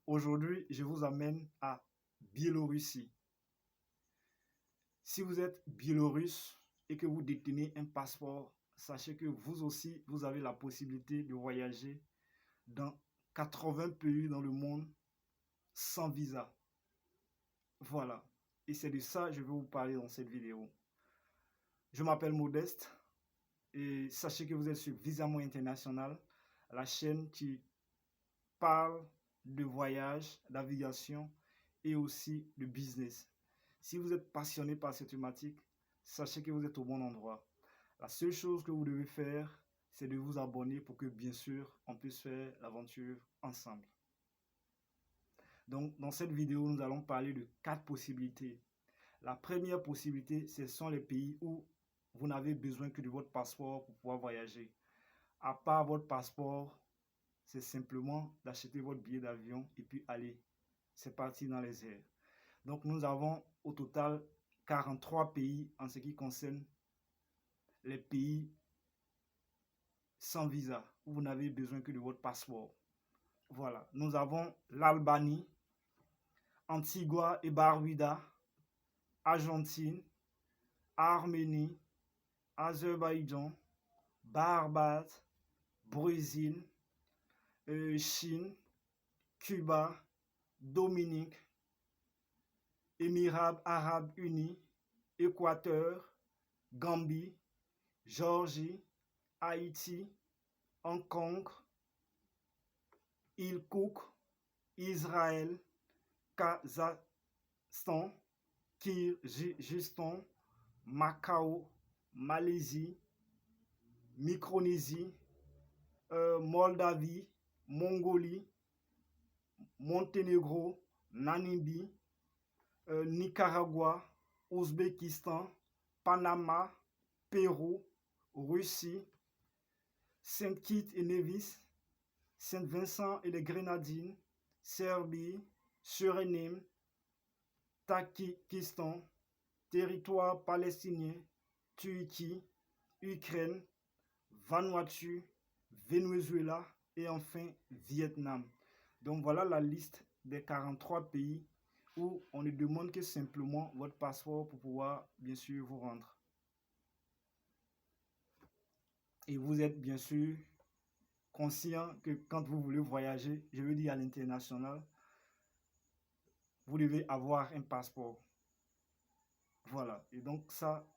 Aujourd'hui, je vous amène à Biélorussie. Si vous êtes biélorusse et que vous détenez un passeport, sachez que vous aussi, vous avez la possibilité de voyager dans 80 pays dans le monde sans visa. Voilà. Et c'est de ça que je vais vous parler dans cette vidéo. Je m'appelle Modeste et sachez que vous êtes sur Visamon International, la chaîne qui parle de voyage, d'aviation et aussi de business. Si vous êtes passionné par cette thématique, sachez que vous êtes au bon endroit. La seule chose que vous devez faire, c'est de vous abonner pour que, bien sûr, on puisse faire l'aventure ensemble. Donc, dans cette vidéo, nous allons parler de 4 possibilités. La première possibilité, ce sont les pays où vous n'avez besoin que de votre passeport pour pouvoir voyager. À part votre passeport, c'est simplement d'acheter votre billet d'avion et puis aller. C'est parti dans les airs. Donc, nous avons au total 43 pays en ce qui concerne les pays sans visa, où vous n'avez besoin que de votre passeport. Voilà. Nous avons l'Albanie, Antigua et Barbuda, Argentine, Arménie, Azerbaïdjan, Barbade, Brésil, Chine, Cuba, Dominique, Émirats arabes unis, Équateur, Gambie, Géorgie, Haïti, Hong Kong, Île Cook, Israël, Kazakhstan, Kyrgyzstan, Macao, Malaisie, Micronésie, Moldavie, Mongolie, Monténégro, Namibie, Nicaragua, Ouzbékistan, Panama, Pérou, Russie, Saint-Kitts et Nevis, Saint-Vincent et les Grenadines, Serbie, Suriname, Tadjikistan, territoire palestinien, Turquie, Ukraine, Vanuatu, Venezuela et enfin Vietnam. Donc voilà la liste des 43 pays où on ne demande que simplement votre passeport pour pouvoir bien sûr vous rendre. Et vous êtes bien sûr conscient que quand vous voulez voyager, je veux dire à l'international, vous devez avoir un passeport. Voilà. Et donc ça,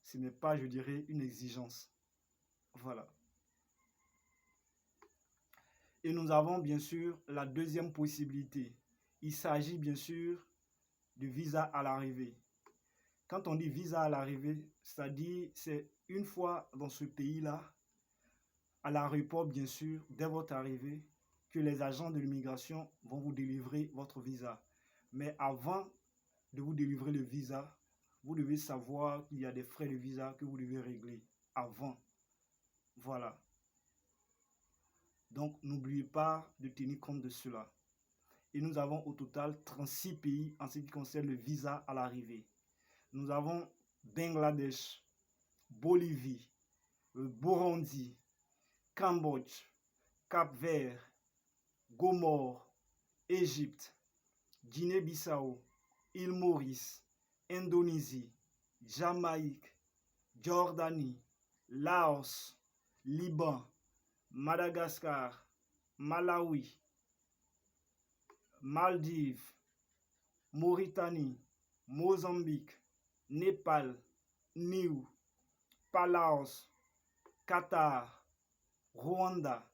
ce n'est pas, je dirais, une exigence. Voilà. Et nous avons bien sûr la deuxième possibilité. Il s'agit bien sûr de visa à l'arrivée. Quand on dit visa à l'arrivée, c'est-à-dire c'est une fois dans ce pays-là, à l'aéroport bien sûr, dès votre arrivée, que les agents de l'immigration vont vous délivrer votre visa. Mais avant de vous délivrer le visa, vous devez savoir qu'il y a des frais de visa que vous devez régler avant. Voilà. Donc, n'oubliez pas de tenir compte de cela. Et nous avons au total 36 pays en ce qui concerne le visa à l'arrivée. Nous avons Bangladesh, Bolivie, Burundi, Cambodge, Cap-Vert, Gomore, Égypte, Guinée-Bissau, île Maurice, Indonésie, Jamaïque, Jordanie, Laos, Liban, Madagascar, Malawi, Maldives, Mauritanie, Mozambique, Népal, Niue, Palaos, Qatar, Rwanda,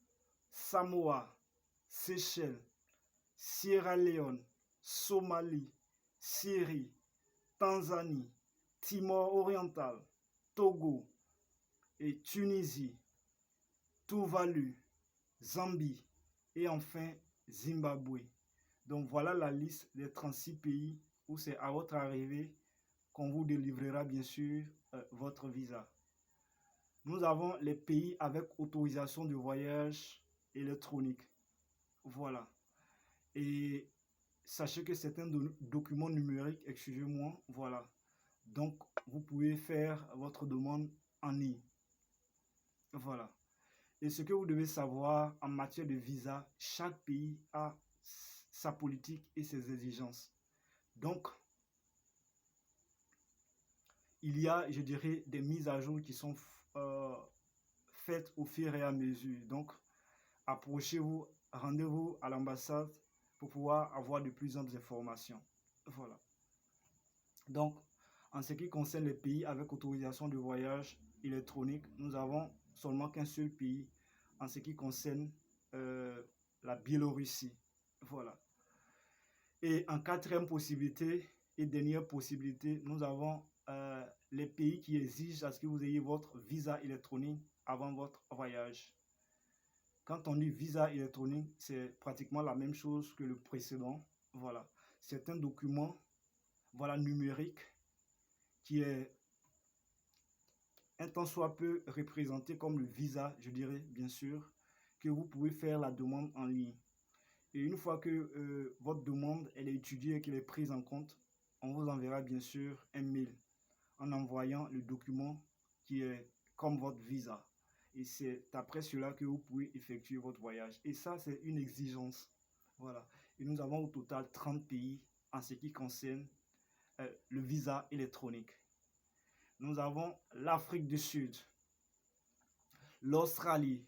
Samoa, Seychelles, Sierra Leone, Somalie, Syrie, Tanzanie, Timor oriental, Togo et Tunisie, Tuvalu, Zambie et enfin Zimbabwe. Donc voilà la liste des 36 pays où c'est à votre arrivée qu'on vous délivrera bien sûr votre visa. Nous avons les pays avec autorisation de voyage électronique. Voilà. Et sachez que c'est un document numérique, excusez-moi. Voilà. Donc, vous pouvez faire votre demande en ligne. Voilà. Et ce que vous devez savoir en matière de visa, chaque pays a sa politique et ses exigences. Donc, il y a, je dirais, des mises à jour qui sont faites au fur et à mesure. Donc, approchez-vous, rendez-vous à l'ambassade pour pouvoir avoir de plus amples informations. Voilà. Donc, en ce qui concerne les pays avec autorisation de voyage électronique, nous avons seulement qu'un seul pays en ce qui concerne la Biélorussie. Voilà. Et en quatrième possibilité et dernière possibilité, nous avons les pays qui exigent à ce que vous ayez votre visa électronique avant votre voyage. Quand on dit visa électronique, c'est pratiquement la même chose que le précédent. Voilà. C'est un document, voilà, numérique qui est un tant soit peu représenté comme le visa, je dirais, bien sûr, que vous pouvez faire la demande en ligne. Et une fois que votre demande elle est étudiée et qu'elle est prise en compte, on vous enverra bien sûr un mail en envoyant le document qui est comme votre visa. Et c'est après cela que vous pouvez effectuer votre voyage. Et ça, c'est une exigence. Voilà. Et nous avons au total 30 pays en ce qui concerne le visa électronique. Nous avons l'Afrique du Sud, l'Australie,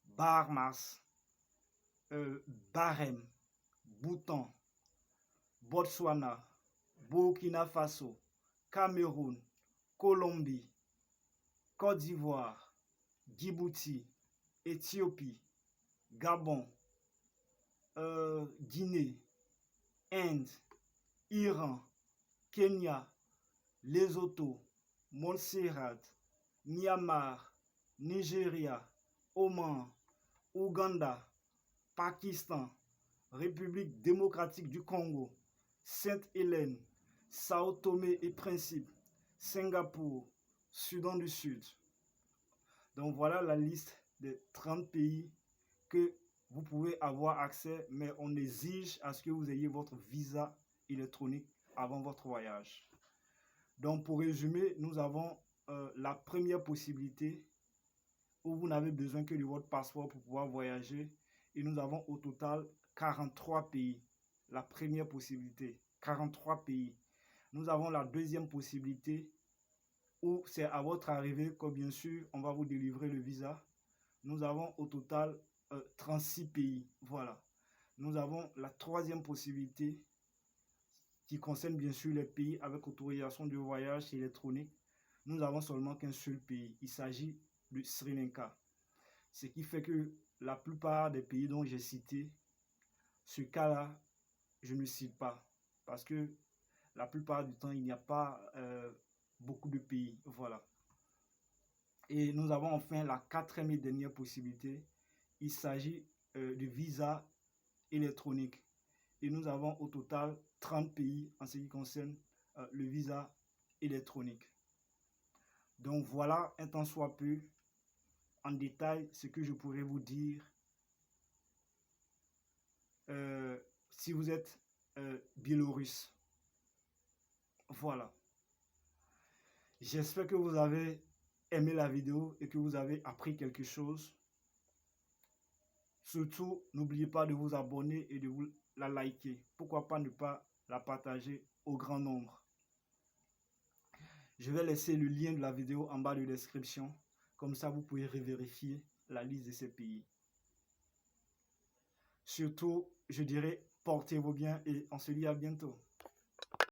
Bahamas, Bahreïn, Bhoutan, Botswana, Burkina Faso, Cameroun, Colombie, Côte d'Ivoire, Djibouti, Éthiopie, Gabon, Guinée, Inde, Iran, Kenya, Lesotho, Montserrat, Myanmar, Nigeria, Oman, Ouganda, Pakistan, République démocratique du Congo, Sainte-Hélène, Sao Tomé et Principe, Singapour, Soudan du Sud. Donc voilà la liste des 30 pays que vous pouvez avoir accès, mais on exige à ce que vous ayez votre visa électronique avant votre voyage. Donc pour résumer, nous avons la première possibilité où vous n'avez besoin que de votre passeport pour pouvoir voyager. Et nous avons au total 43 pays. La première possibilité, 43 pays. Nous avons la deuxième possibilité où c'est à votre arrivée que bien sûr on va vous délivrer le visa. Nous avons au total 36 pays. Voilà. Nous avons la troisième possibilité qui concerne bien sûr les pays avec autorisation de voyage électronique. Nous avons seulement qu'un seul pays. Il s'agit de Sri Lanka. Ce qui fait que la plupart des pays dont j'ai cité, ce cas-là, je ne cite pas. Parce que la plupart du temps, il n'y a pas beaucoup de pays. Voilà. Et nous avons enfin la quatrième et dernière possibilité. Il s'agit de visa électronique. Et nous avons au total 30 pays en ce qui concerne le visa électronique. Donc voilà un tant soit peu en détail ce que je pourrais vous dire si vous êtes biélorusse. Voilà. J'espère que vous avez aimé la vidéo et que vous avez appris quelque chose. Surtout, n'oubliez pas de vous abonner et de vous la liker. Pourquoi pas ne pas la partager au grand nombre. Je vais laisser le lien de la vidéo en bas de description. Comme ça, vous pouvez revérifier la liste de ces pays. Surtout, je dirais, portez-vous bien et on se dit à bientôt.